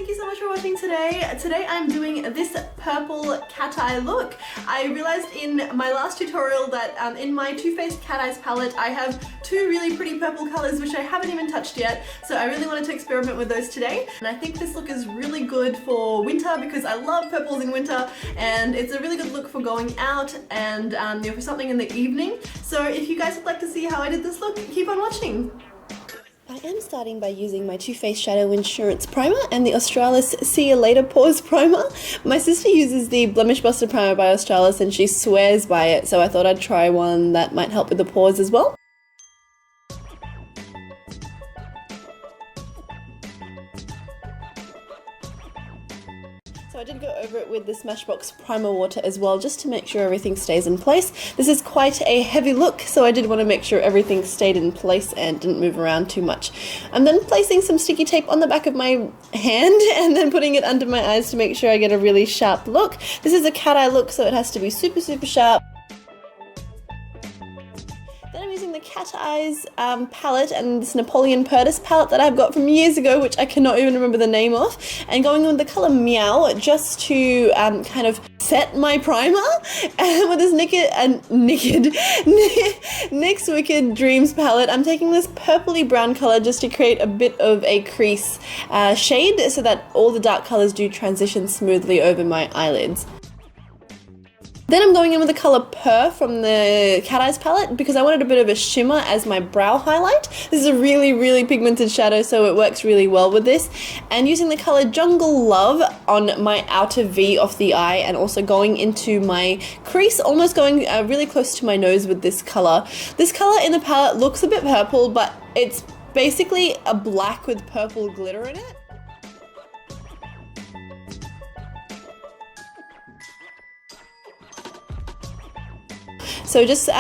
thank you so much for watching today. Today I'm doing this purple cat eye look. I realized in my last tutorial that in my Too Faced Cat Eyes palette I have two really pretty purple colors which I haven't even touched yet, so I really wanted to experiment with those today. And I think this look is really good for winter because I love purples in winter, and it's a really good look for going out and you know, for something in the evening. So if you guys would like to see how I did this look, keep on watching. I am starting by using my Too Faced Shadow Insurance Primer and the Australis See You Later Pores Primer. My sister uses the Blemish Buster Primer by Australis and she swears by it, so I thought I'd try one that might help with the pores as well. So I did go over it with the Smashbox Primer Water as well, just to make sure everything stays in place. This is quite a heavy look, so I did want to make sure everything stayed in place and didn't move around too much. I'm then placing some sticky tape on the back of my hand and then putting it under my eyes to make sure I get a really sharp look. This is a cat eye look, so it has to be super sharp. Then I'm using the Cat Eyes palette and this Napoleon Purtis palette that I've got from years ago, which I cannot even remember the name of, and going with the colour Meow just to kind of set my primer. And with this NYX Wicked Dreams palette, I'm taking this purpley brown colour just to create a bit of a crease shade so that all the dark colours do transition smoothly over my eyelids. Then I'm going in with the colour Purr from the Cat Eyes palette because I wanted a bit of a shimmer as my brow highlight. This is a really pigmented shadow, so it works really well with this. And using the colour Jungle Love on my outer V of the eye, and also going into my crease, almost going really close to my nose with this colour. This colour in the palette looks a bit purple, but it's basically a black with purple glitter in it. So just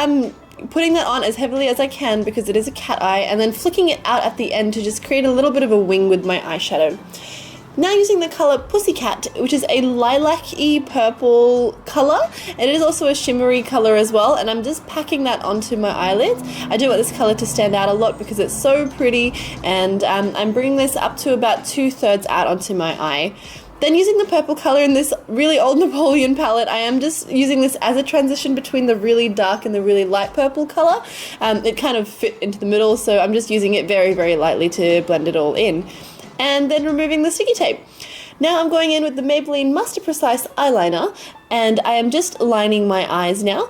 putting that on as heavily as I can because it is a cat eye, and then flicking it out at the end to just create a little bit of a wing with my eyeshadow. Now using the colour Pussycat, which is a lilac-y purple colour, and it is also a shimmery colour as well, and I'm just packing that onto my eyelids. I do want this colour to stand out a lot because it's so pretty, and I'm bringing this up to about 2/3 out onto my eye. Then using the purple colour in this really old Napoleon palette, I am just using this as a transition between the really dark and the really light purple colour. It kind of fit into the middle, so I'm just using it very lightly to blend it all in. And then removing the sticky tape. Now I'm going in with the Maybelline Master Precise eyeliner, and I am just lining my eyes now.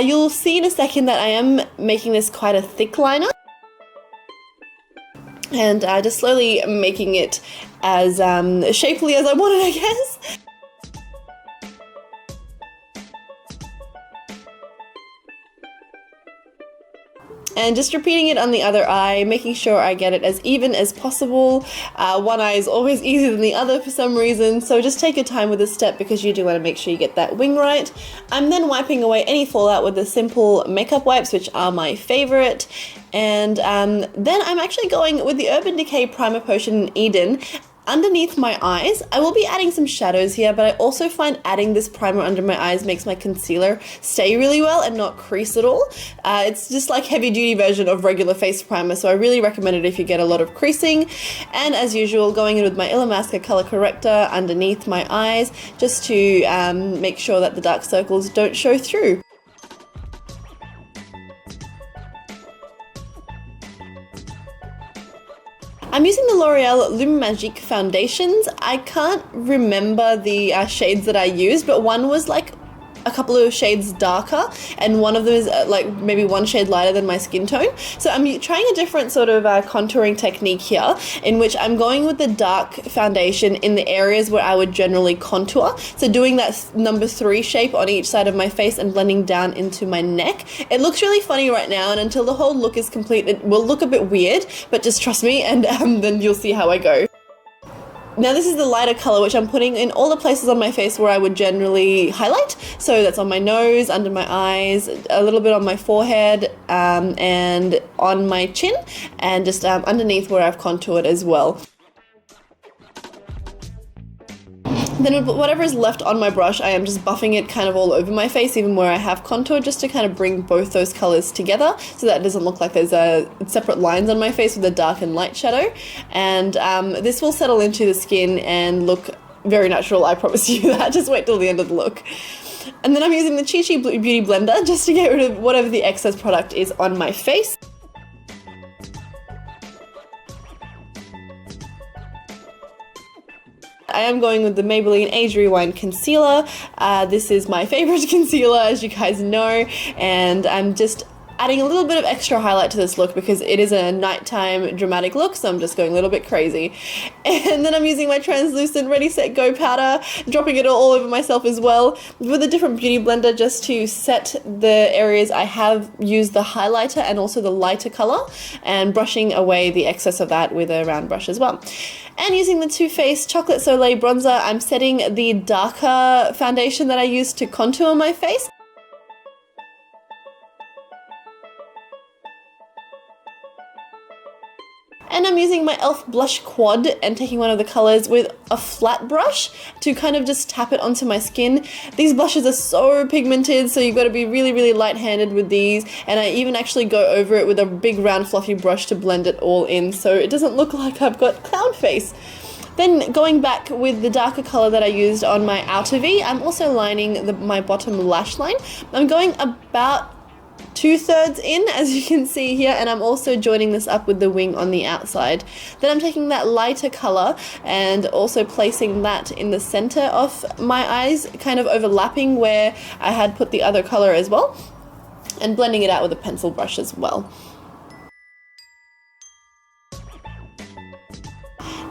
You'll see in a second that I am making this quite a thick liner. And just slowly making it as shapely as I want it, I guess. And just repeating it on the other eye, making sure I get it as even as possible. One eye is always easier than the other for some reason, so just take your time with this step because you do want to make sure you get that wing right. I'm then wiping away any fallout with the simple makeup wipes, which are my favourite. And then I'm actually going with the Urban Decay Primer Potion in Eden underneath my eyes. I will be adding some shadows here, but I also find adding this primer under my eyes makes my concealer stay really well and not crease at all. It's just like heavy duty version of regular face primer, so I really recommend it if you get a lot of creasing. And as usual, going in with my Illamasqua Color Corrector underneath my eyes just to make sure that the dark circles don't show through. I'm using the L'Oreal Lume Magique foundations. I can't remember the shades that I used, but one was like a couple of shades darker, and one of them is like maybe one shade lighter than my skin tone. So I'm trying a different sort of contouring technique here, in which I'm going with the dark foundation in the areas where I would generally contour. So doing that number 3 shape on each side of my face and blending down into my neck. It looks really funny right now, and until the whole look is complete, it will look a bit weird, but just trust me, and then you'll see how I go. Now this is the lighter colour, which I'm putting in all the places on my face where I would generally highlight. So that's on my nose, under my eyes, a little bit on my forehead, and on my chin, and just underneath where I've contoured as well. Then whatever is left on my brush, I am just buffing it kind of all over my face, even where I have contour, just to kind of bring both those colors together so that it doesn't look like there's separate lines on my face with a dark and light shadow. And this will settle into the skin and look very natural, I promise you that. Just wait till the end of the look. And then I'm using the Chi Chi Beauty Blender just to get rid of whatever the excess product is on my face. I am going with the Maybelline Age Rewind Concealer. This is my favorite concealer, as you guys know, and I'm just adding a little bit of extra highlight to this look because it is a nighttime dramatic look, so I'm just going a little bit crazy. And then I'm using my translucent Ready Set Go powder, dropping it all over myself as well with a different beauty blender just to set the areas I have used the highlighter and also the lighter color, and brushing away the excess of that with a round brush as well. And using the Too Faced Chocolate Soleil bronzer, I'm setting the darker foundation that I used to contour my face. And I'm using my e.l.f. Blush Quad and taking one of the colors with a flat brush to kind of just tap it onto my skin. These blushes are so pigmented, so you've got to be really, really light-handed with these. And I even actually go over it with a big round fluffy brush to blend it all in so it doesn't look like I've got clown face. Then going back with the darker color that I used on my outer V, I'm also lining my bottom lash line. I'm going about 2/3 in, as you can see here, and I'm also joining this up with the wing on the outside. Then I'm taking that lighter color and also placing that in the center of my eyes, kind of overlapping where I had put the other color as well, and blending it out with a pencil brush as well.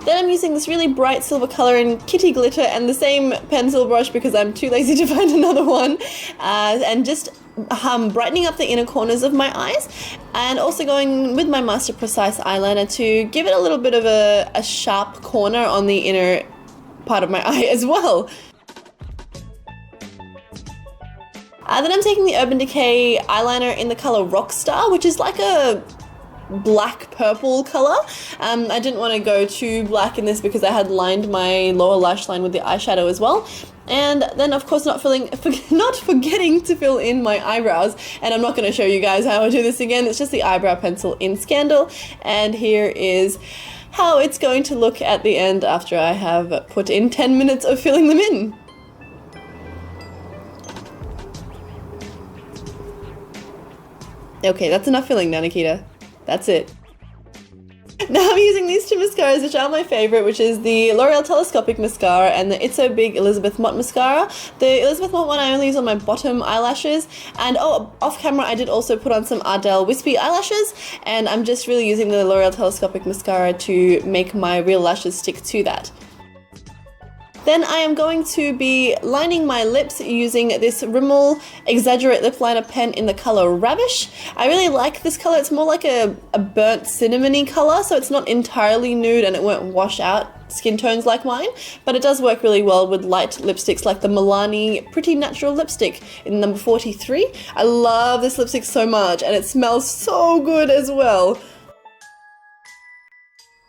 Then I'm using this really bright silver color in Kitty Glitter and the same pencil brush because I'm too lazy to find another one, and just brightening up the inner corners of my eyes, and also going with my Master Precise eyeliner to give it a little bit of a sharp corner on the inner part of my eye as well. Then I'm taking the Urban Decay eyeliner in the color Rockstar, which is like a black purple color. I didn't want to go too black in this because I had lined my lower lash line with the eyeshadow as well. And then of course not forgetting to fill in my eyebrows, and I'm not going to show you guys how I do this again. It's just the eyebrow pencil in Scandal, and here is how it's going to look at the end after I have put in 10 minutes of filling them in. Okay, that's enough filling now, Nikita. That's it. Now I'm using these two mascaras, which are my favorite, which is the L'Oreal Telescopic Mascara and the It's So Big Elizabeth Mott Mascara. The Elizabeth Mott one I only use on my bottom eyelashes, and off camera I did also put on some Ardell Wispy eyelashes, and I'm just really using the L'Oreal Telescopic Mascara to make my real lashes stick to that. Then I am going to be lining my lips using this Rimmel Exaggerate Lip Liner pen in the color Ravish. I really like this color. It's more like a burnt cinnamony color, so it's not entirely nude and it won't wash out skin tones like mine, but it does work really well with light lipsticks like the Milani Pretty Natural Lipstick in number 43. I love this lipstick so much, and it smells so good as well.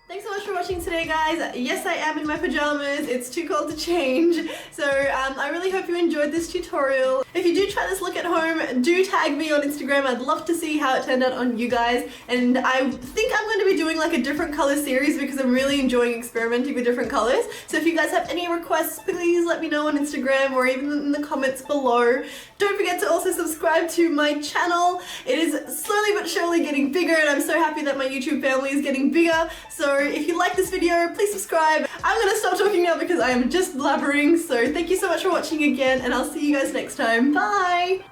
Thanks so much for watching today, guys. Yes, I am in my pajamas. It's too cold to change. So I really hope you enjoyed this tutorial. If you do try this look at home, do tag me on Instagram. I'd love to see how it turned out on you guys. And I think I'm going to be doing like a different color series because I'm really enjoying experimenting with different colors. So if you guys have any requests, please let me know on Instagram or even in the comments below. Don't forget to also subscribe to my channel. It is slowly but surely getting bigger, and I'm so happy that my YouTube family is getting bigger. So if you like this video, please subscribe. I'm gonna stop talking now because I am just blabbering. So thank you so much for watching again, and I'll see you guys next time. Bye!